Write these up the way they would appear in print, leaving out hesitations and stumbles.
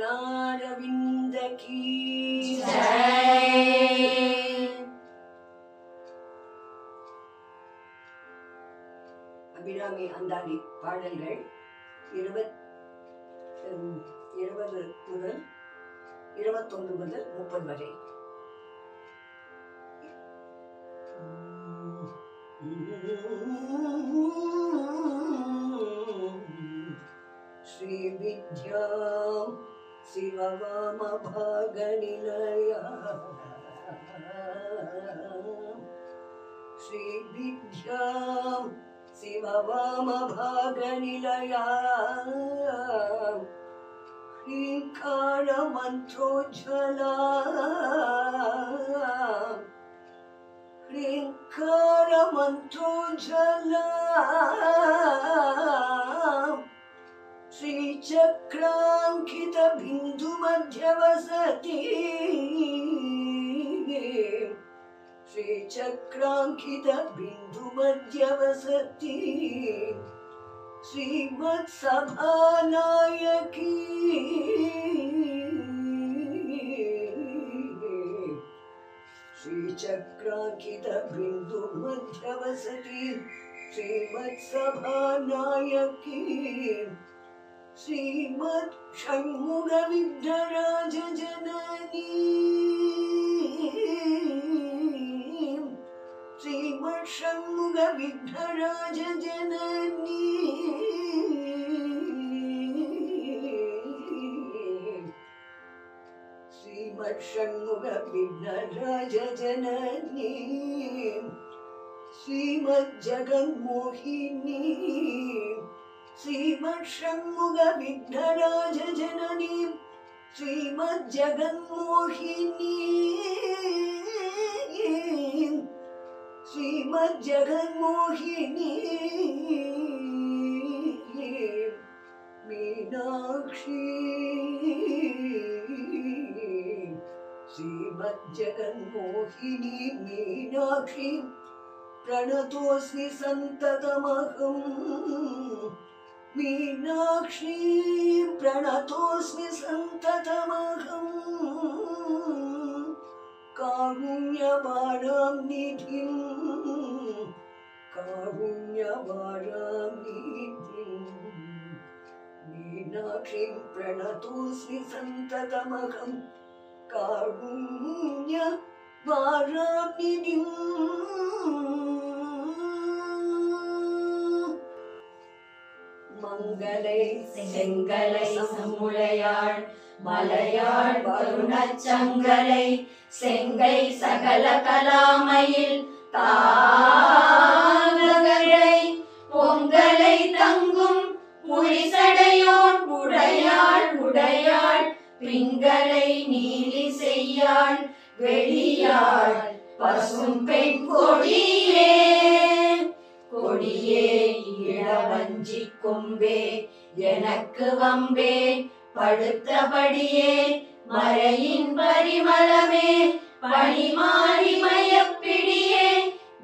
सद्गुरुचरणारविंद की जय। அபிராமி அந்தாதி பாடல்கள் 20 முதல் 21 முதல் 30 வரை. श्री विद्या शिववाम भागनिलया श्री विद्या शिववाम भागनिलया ह्रींकार मंत्रोज्ज्वला ह्रींकार मंत्रोज्ज्वला श्रीचक्रांकित बिंदु मध्यवसति श्रीचक्रांकित बिंदु मध्यवसति श्रीमत्सभानायकी श्रीचक्रांकित बिंदु मध्यवसति श्रीमत्सभानायकी श्रीमत् षण्मुख विघ्नराज जननी श्रीमत् षण्मुख विघ्नराज जननी श्रीमत् षण्मुख विघ्नराज जननी श्रीमत् जगन्मोहिनी श्रीमत् षण्मुख विघ्नराज जननी श्रीमत् जगन्मोहिनी श्रीमत् जगन्मोहिनी मीनाक्षी श्रीमत् जगन्मोहिनी मीनाक्षी प्रणतोऽस्मि सन्ततमहम् मीनाक्षी प्रणतोऽस्मि सन्ततमहम् कारुण्यवारां निधिं मीनाक्षीं प्रणतोऽस्मि सन्ततमहं कारुण्यवारां निधिं மங்களை செங்கலை சமுளையாள் மலையாள் வருணச்சங்கலை செங்கை சகல கலாமையில் தாங்களை பொங்கலை தங்கும் புரிசடையோன் உடையாள் உடையாள் பிங்களை நீலி செய்யாள் வெளியாள் பசும் பெண் கொடியே கொடியே இளவஞ்சி கொம்பே எனக்கு வம்பே படுத்தபடியே மறையின் பரிமளமே பணிமாறி மயப்பிடியே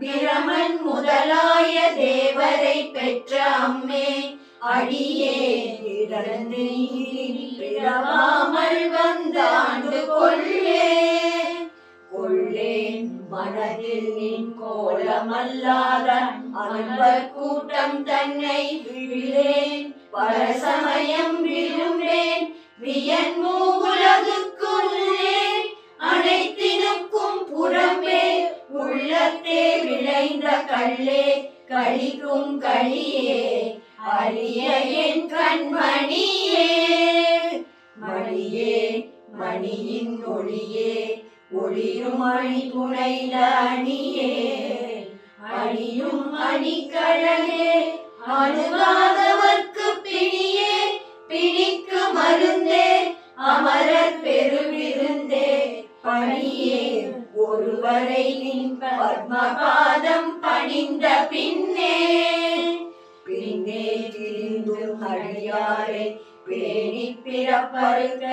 பிரமன் முதலாய தேவரை பெற்ற அம்மே அடியே இறந்து பிறவாமல் வந்தாண்டு கொள்ளே கொள்ளேன் மனதில் நின் கோலமல்லாத அன்பர் கூட்டம் தன்னை விழேன் பரசமயம் விரும்பேன் வியன் மூவுலகுக்கு உள்ளே அனைத்தினுக்கும் புறம்பே உள்ளத்தே விளைந்த கள்ளே கழிக்கும் களியே அரிய என் கண்மணியே மணியே மணியின் ஒளியே ஒளிரும் அணி புனைந்த அணியே அணியும் அணிக்கழலே அணுகாதவர்க்கு பிணியே பிணிக்கு மருந்தே அமரர் பெருவிருந்தே பணியே ஒருவரை நின் பத்மபாதம் பணிந்த பின்னே பின்னே திரிந்தும் அடியாரை பேணி பிறப்பறுக்க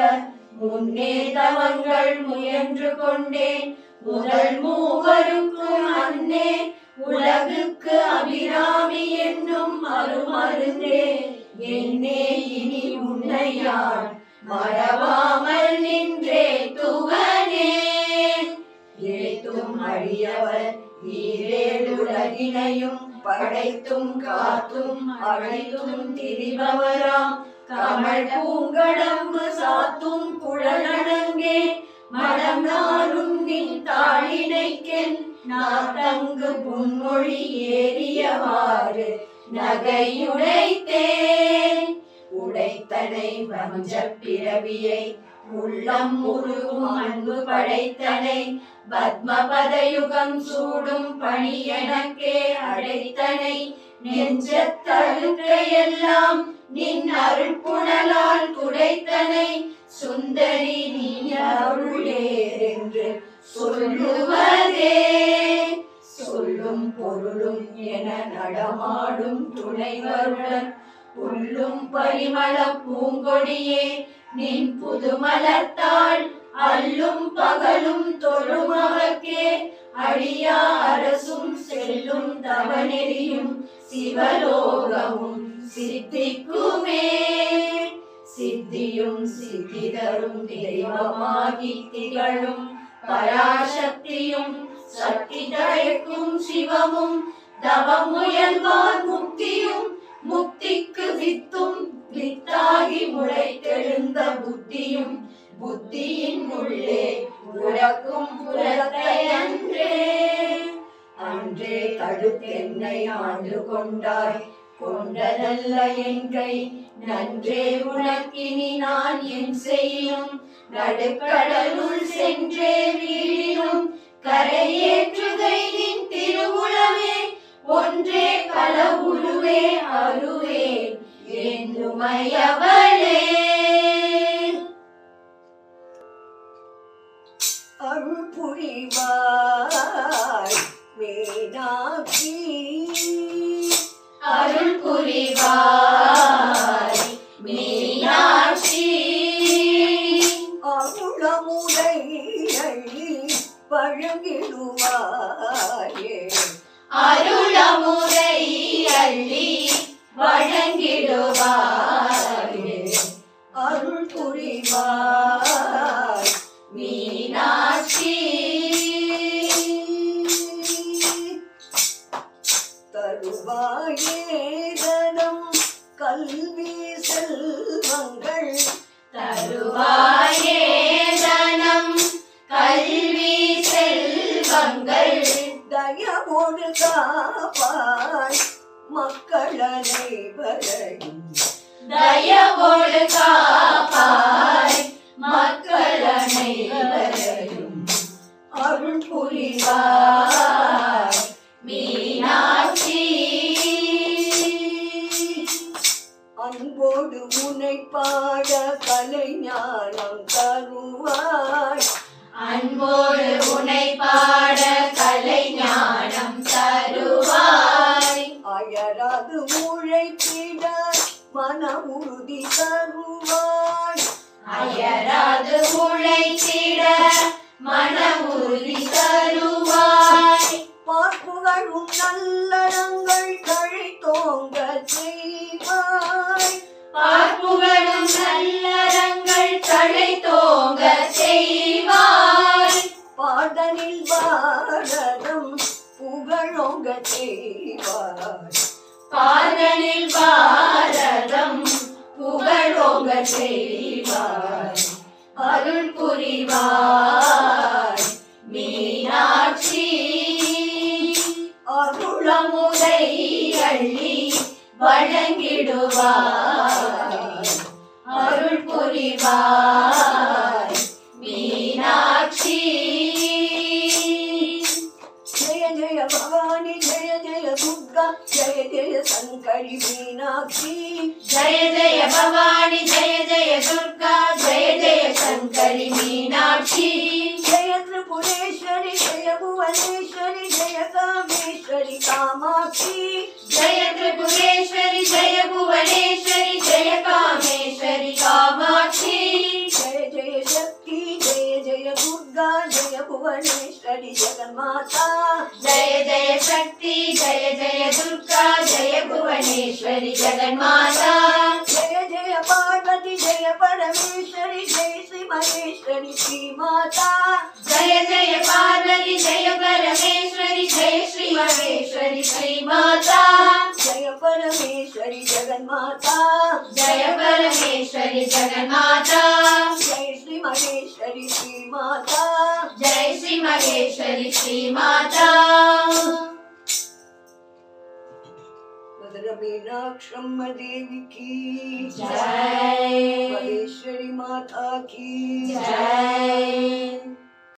முன்னே தவங்கள் முயன்று கொண்டேன் முதல் மூவருக்கும் அன்னே உலகுக்கு அபிராமி என்னும் அருமருந்தே என்னே இனி உன்னையாள் மறவாமல் நின்றே துவனே ஏத்தும் அடியவர் ஈரேழுலகினையும் படைத்தும் காத்தும் அழைத்தும் திரிபவராம் கமல் பூங்கடம்பு சாத்தும் குழலடங்கே மடம் நாரும் நின் தாளினைக்கென் நாட்டங்கு புன்மொழி ஏறியவாறு நகையுடைத்தேன் உடைத்தனை வஞ்சப் பிறவியை உள்ளம் முருகும் அன்பு படைத்தனை பத்மபதயுகம் சூடும் பணி எனக்கே அடைத்தனை நெஞ்சத்தழுக்கையெல்லாம் நின் அருள் புனலால் துடைத்தனை சுந்தரி நீ அருளேர் என்று சொல்லுவதே சொல்லும் பொருளும் என நடமாடும் துணைவருடன் புல்லும் பரிமள பூங்கொடியே நின் புதுமலத்தாள் அல்லும் பகலும் தொழுமவர்க்கே அடியா அரசும் செல்லும் தவநெறியும் சிவலோகமும் சித்திக்குமே சித்தியும் சித்தி தரும் தெய்வமாகி திகழும் பராசக்தியும் சக்தி தழைக்கும் சிவமும் தவம் முயல்வார் முக்தியும் முக்திக்கு வித்தும் வித்தாகி முளைத்தெழுந்த புத்தியும் புத்தியின் உள்ளே உறக்கும் புறத்தை அன்றே அன்றே தடுத்தென்னை ஆண்டு கொண்டாய் கொண்டதல்ல என் கை நன்றே உனக்கினி நான் என் செய்யும் நடுக்கடலுள் சென்றே வீழினும் கரையேற்றுகை நின் திருவுளமே ஒன்றே களவுருவே அருவே என்னுமையவளே அருள் புரிவாய் மீனாட்சி அருள் புரிவாய் மீனாட்சி அருளமுதை அள்ளி வழங்கிடுவாயே அருளமுதை அள்ளி வழங்கிடுவாயே அருள் புரிவாய் மீனாட்சி தருவாயே தனம் கல்வி செல்வங்கள் தருவாயே தனம் கல்வி செல்வங்கள் தயவோடு காப்பாய் மக்கள் அனைவரையும் தயவோடு காப்பாய் மக்கள் அனைவரையும் அருள் புரிவாய் மீனாட்சி அன்போடு உன்னை பாட கலை ஞானம் தருவாய் அன்போடு உன்னை பாட கலை ஞானம் தருவாய் அயராது உழைத்திட மன உறுதி தருவாய் அயராது உழைத்திட மன உறுதி தருவாய் பார்ப்புகளும் நல்லறங்கள் தழைத்தோங்க செய்வாய் பார்ப்புகளும் நல்லறங்கள் தழைத்தோங்க செய்வாய் பாடனில் பாரதம் புகழோங்க செய்வாய் பாதனில் பாரதம் புகழோங்க செய்வாய் அருள் புரிவாய் மீனாட்சி அருளமுதை அள்ளி வழங்கிடுவாய் அருள் புரிவாய் மீனாட்சி ஜெய ஜெய பவானி ஜெய ஜெய துர்கா ஜெய ஜெய சங்கரி மீனாட்சி ஜெய ஜெய பவானி ஜெய ஜெய துர்கா ஜெய ஜெய சங்கரி மீனாட்சி ஜெய திரிபுரேஸ்வரி ஜெய புவனேஸ்வரி ஜெய காமேஸ்வரி காமாட்சி ஜெய திரிபுரேஸ்வரி ஜெய புவனேஸ்வரி ஜெய காமேஸ்வரி காமாட்சி ஜெய ஜெய சக்தி ஜெய ஜெய துர்கா ஜெய புவனேஸ்வரி ஜெகன்மாதா ஜெய ஜெய சக்தி ஜெய ஜெய துர்கா ஜெய புவனேஸ்வரி ஜெகன்மாதா ஜெய ஜெய பார்வதி ஜெய परमेश्वरी जय श्री महेश्वरी श्री माता जय जय पार्वती जय परमेश्वरी जय श्री महेश्वरी श्री माता जय परमेश्वरी जगन्माता जय परमेश्वरी जगन्माता जय श्री महेश्वरी श्री माता जय श्री महेश्वरी श्री माता मधुर मीनाक्षम्मा देवी की जय महेश्वरी माता की जय।